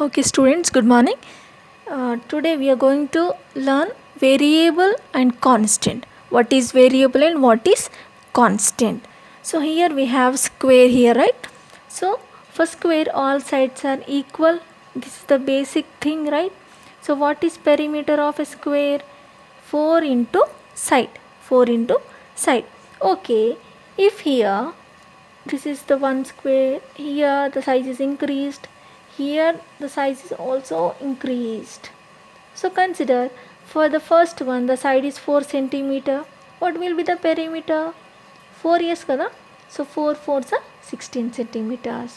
Okay students, good morning. Today we are going to learn variable and constant. What is variable and what is constant? So here we have square here, right? So for square all sides are equal. This is the basic thing, right? So what is perimeter of a square? 4 into side. 4 into side. Okay, if here this is the one square, here the size is increased, here the size is also increased. So consider for the first one the side is 4 centimeter. What will be the perimeter? 4 years kada. So 4 4s are 16 centimeters.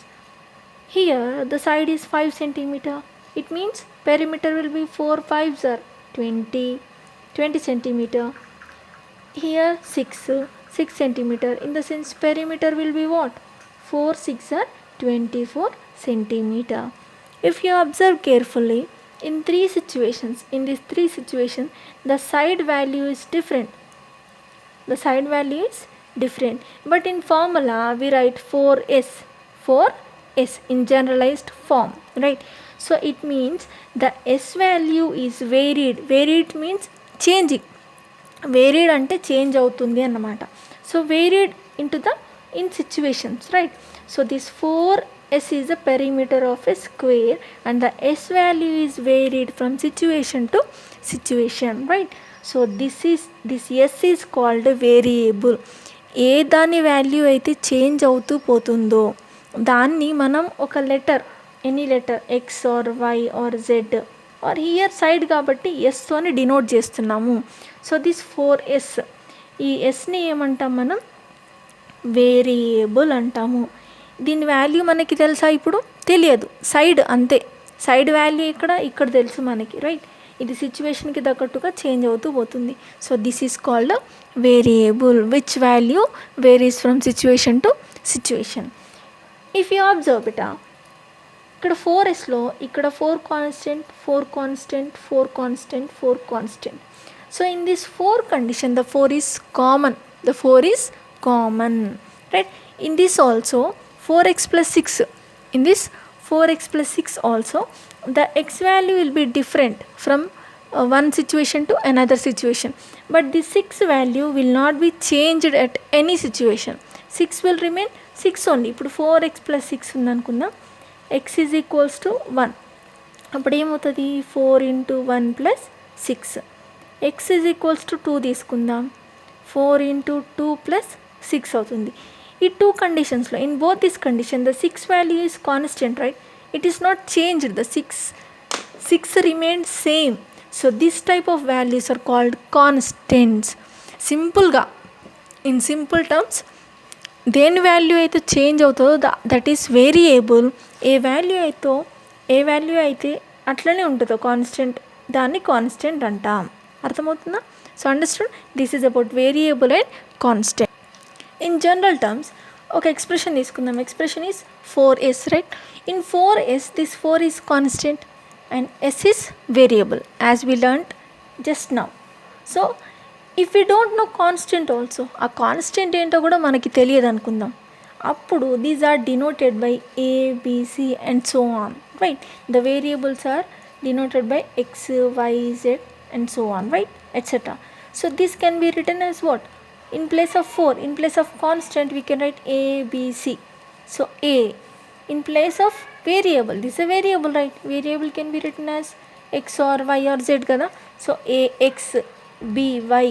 Here the side is 5 centimeter. It means perimeter will be 4 5s are 20 centimeter. Here 6 centimeter. In the sense perimeter will be what? 4 6 are 24 centimeter. If you observe carefully, in these three situations, the side value is different. The side value is different. But in formula, we write 4s in generalized form, right? So it means the s value is varied. Varied means changing. Varied ante change అవుతుంది అన్నమాట. So varied into the in situations, right? So this 4s is the perimeter of a square and the s value is varied from situation to situation, right? So this s is called variable. ఏ దాని value అయితే change అవుతూ పోతుందో దాన్ని మనం ఒక letter, any letter X or Y or Z or here side కాబట్టి ఎస్తోని denote చేస్తున్నాము. సో దిస్ 4s, ఈ ఎస్ని ఏమంటాం మనం? వేరియబుల్ అంటాము. దీని వాల్యూ మనకి తెలుసా? ఇప్పుడు తెలియదు, సైడ్ అంతే. సైడ్ వాల్యూ ఇక్కడ తెలుసు మనకి, రైట్? ఇది సిచ్యువేషన్కి తగ్గట్టుగా చేంజ్ అవుతూ పోతుంది. So this is called variable which value varies from situation to situation. If you observe beta, ఇక్కడ 4sలో ఇక్కడ 4 constant 4 constant 4 constant 4 constant. So in this 4 condition the 4 is common. The 4 is common, right? In this also 4x plus 6. In this 4x plus 6 also the x value will be different from one situation to another situation. But the 6 value will not be changed at any situation. 6 will remain 6 only. ఇప్పుడు 4x plus 6 ఉందనుకుందాం. x is equals to 1. అప్పుడు ఏమవుతుంది? 4 into 1 plus 6. x is equals to 2 తీసుకుందాం. 4 into 2 plus 6 అవుతుంది. ఈ 2 కండిషన్స్లో, in both this condition the 6 value is constant, right? It is not changed. The 6 remains same. So this type of values are called constants. సింపుల్గా, in simple terms, దేని value అయితే change అవుతుందో that is variable. ఏ value అయితే అట్లనే ఉంటుందో constant, దాన్ని constant అంటాం. అర్థమవుతుందా? So understood? This is about variable and constant. In general terms ఒక ఎక్స్ప్రెషన్ తీసుకుందాం. Expression is 4s, right? In 4s this 4 is constant and s is variable as we learned just now. So if you don't know constant also, ఆ constant ఏంటో కూడా మనకి తెలియదు అనుకుందాం. అప్పుడు these are denoted by a, b, c and so on, right? The variables are denoted by x, y, z and so on, right? Etc. So this can be written as what? In place of 4, in place of constant we can write a, b, c. So a in place of variable, this is a variable, right? Variable can be written as x or y or z kada. So a x, b y,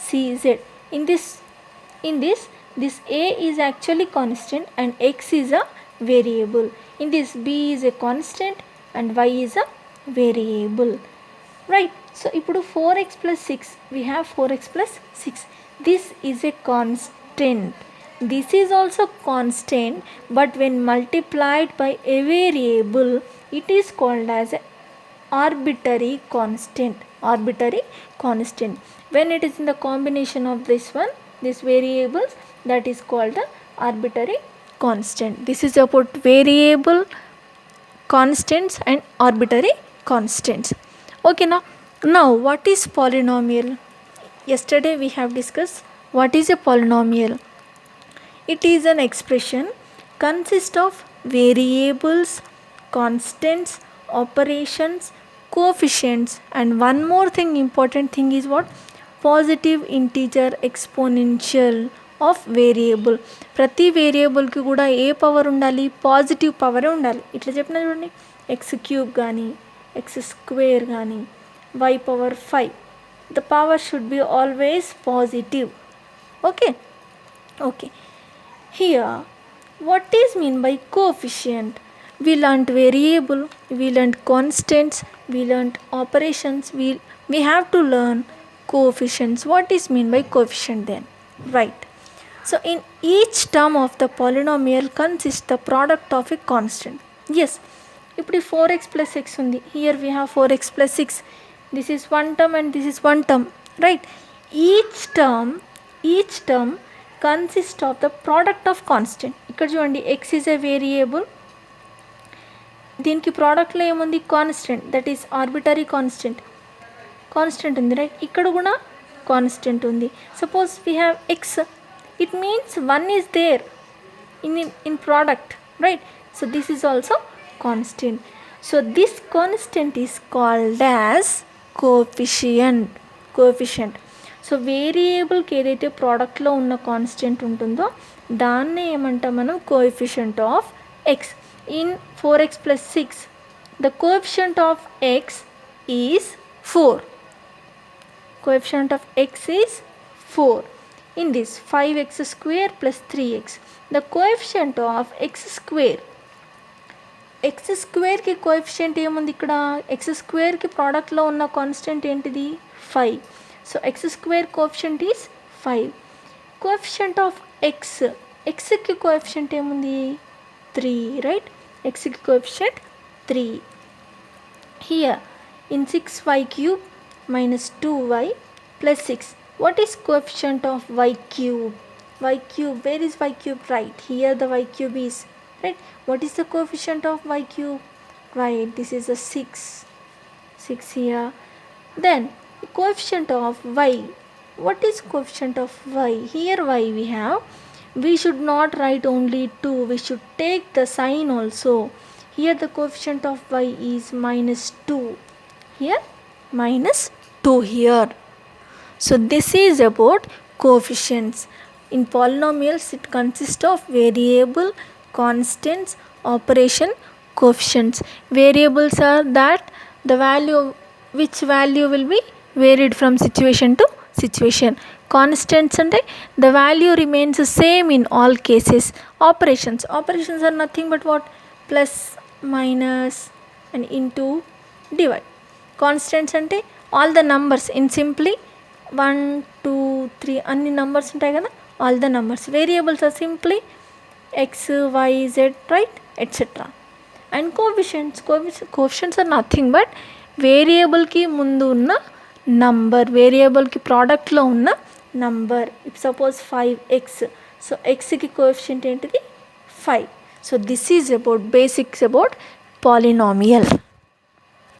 c z. In this a is actually constant and x is a variable. In this b is a constant and y is a variable, right? So ఇప్పుడు 4x plus 6, we have 4x plus 6. This is a constant. This is also constant, but when multiplied by a variable, it is called as a arbitrary constant. Arbitrary constant. When it is in the combination of these variables, that is called the arbitrary constant. This is about variable, constants and arbitrary constants. Okay, now what is polynomial? Yesterday we have discussed what is a polynomial. It is an expression consist of variables, constants operations, coefficients, and one more thing, important thing is what? Positive integer exponential of variable. ప్రతి వేరియబుల్కి కూడా ఏ power ఉండాలి? Positive పవరే ఉండాలి. ఇట్లా చెప్పిన చూడండి, X cube కానీ X square కానీ y power 5, the power should be always positive. Okay. Here what is mean by coefficient? We learnt variable, we learnt constants, we learnt operations, we have to learn coefficients. What is mean by coefficient then? Right. So in each term of the polynomial consists the product of a constant. Yes, ఇప్పుడు 4x plus x ఉంది. Here we have 4x plus 6. This is one term and this is one term, right? Each term consists of the product of constant. ఇక్కడ చూడండి, x is a variable, దీనికి ప్రోడక్ట్లో ఏముంది? Constant, that is arbitrary constant ఉంది, right? ఇక్కడ కూడా constant ఉంది. Suppose we have X, it means 1 is there in product, right? So this is also constant. So this constant is called as coefficient. So వేరియబుల్కి ఏదైతే ప్రోడక్ట్లో ఉన్న constant ఉంటుందో దాన్నే ఏమంటాం మనం? Coefficient of x. In 4x plus 6, the coefficient of x is 4. Coefficient of x is 4. In this 5x square plus 3x, the coefficient of x స్క్వేర్కి coefficient ఏముంది ఇక్కడ? ఎక్స్ స్క్వేర్కి ప్రోడక్ట్లో ఉన్న కాన్స్టెంట్ ఏంటిది? 5. So x square coefficient is 5. Coefficient of ఎక్స్కి coefficient ఏముంది? 3, right? xకి coefficient 3. Here in 6y cube minus 2y plus 6, what is coefficient of y cube? Where is y cube? Right, here the y cube is, right? What is the coefficient of y cube? Right, this is a 6 here. Then coefficient of y, what is coefficient of y? Here y we should not write only 2, we should take the sign also. Here the coefficient of y is -2, here -2 here. So this is about coefficients. In polynomials it consists of variable, constants, operation, coefficients. Variables are that the value, which value will be varied from situation to situation. Constants అంటే the value remains the same in all cases. Operations are nothing but what? Plus, minus and into, divide. Constants అంటే all the numbers, in simply 1 2 3 అన్ని numbers ఉంటాయి కదా, all the numbers. Variables are simply x y z, right, etc. And coefficients are nothing but వేరియబుల్కి ముందు ఉన్న number, వేరియబుల్కి ప్రోడక్ట్లో ఉన్న number. If suppose 5x, so xకి కోఎఫిషియంట్ ఏంటిది? 5. So this is about basics about polynomial.